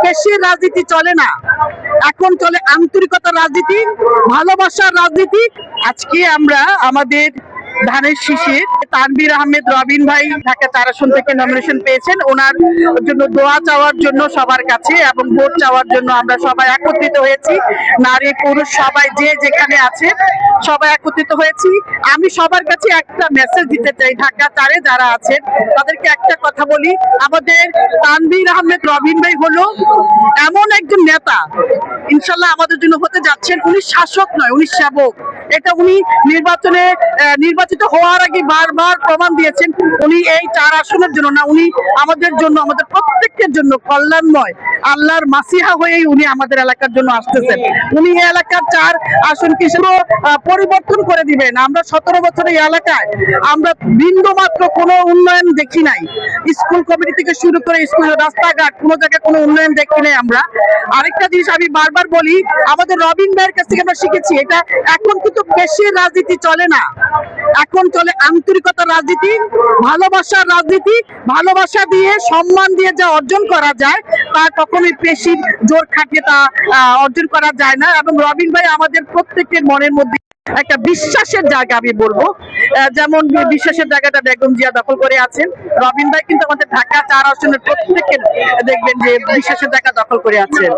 পেশির রাজনীতি চলে না, এখন চলে আন্তরিকতার রাজনীতি, ভালোবাসার রাজনীতি। আজকে আমরা আমাদের ধানের শীষে তানভীর আহমেদ রবিন ভাই ঢাকা 4 আসন থেকে নমিনেশন পেয়েছেন। ওনার জন্য দোয়া চাওয়ার জন্য সবার কাছে এবং ভোট চাওয়ার জন্য আমরা সবাই একত্রিত হয়েছি। নারী পুরুষ সবাই যে যেখানে আছে সবাই একত্রিত হয়েছি। আমি সবার কাছে একটা মেসেজ দিতে চাই, ঢাকা 4-এ যারা আছেন তাদেরকে একটা কথা বলি, আমাদের তানভীর আহমেদ রবিন ভাই হলো এমন একজন নেতা, ইনশাল্লাহ আমাদের জন্য হতে যাচ্ছেন। উনি শাসক নয়, উনি সেবক। এটা উনি নির্বাচিত হওয়ার আগে বারবার প্রমাণ দিয়েছেন। উনি এই 4 আসনের জন্য না, উনি আমাদের জন্য, আমাদের প্রত্যেকের জন্য কল্যাণময় আল্লাহর মাসিহা হয়েই উনি আমাদের এলাকার জন্য আসতেছেন। উনি এই এলাকার 4 আসনকে পুরো পরিবর্তন করে দিবেন। আমরা 17 বছর এই এলাকায় আমরা বিন্দু মাত্র কোনো উন্নয়ন দেখি নাই। স্কুল কমিটি থেকে শুরু করে স্কুল, রাস্তাঘাট, কোনো জায়গায় কোনো উন্নয়ন দেখি নাই আমরা। আরেকটা জিনিস আমি বারবার বলি, আমাদের রবিন ভাইয়ের কাছ থেকে আমরা শিখেছি, এটা এখন কিন্তু পেশির রাজনীতি চলে না, এখন চলে আন্তরিকতার রাজনীতি, ভালোবাসার রাজনীতি। ভালোবাসা দিয়ে, সম্মান দিয়ে যা অর্জন করা যায় তা কখনোই পেশির জোর খাটিয়ে তা অর্জন করা যায় না। এবং রবিন ভাই আমাদের প্রত্যেকের মনের মধ্যে একটা বিশ্বাসের জায়গা, আমি বলবো যেমন বিশ্বাসের জায়গাটা বেগম জিয়া দখল করে আছেন, রবিন ভাই কিন্তু আমাদের ঢাকা 4 আসনের প্রত্যেকের দেখবেন যে বিশ্বাসের জায়গা দখল করে আছেন।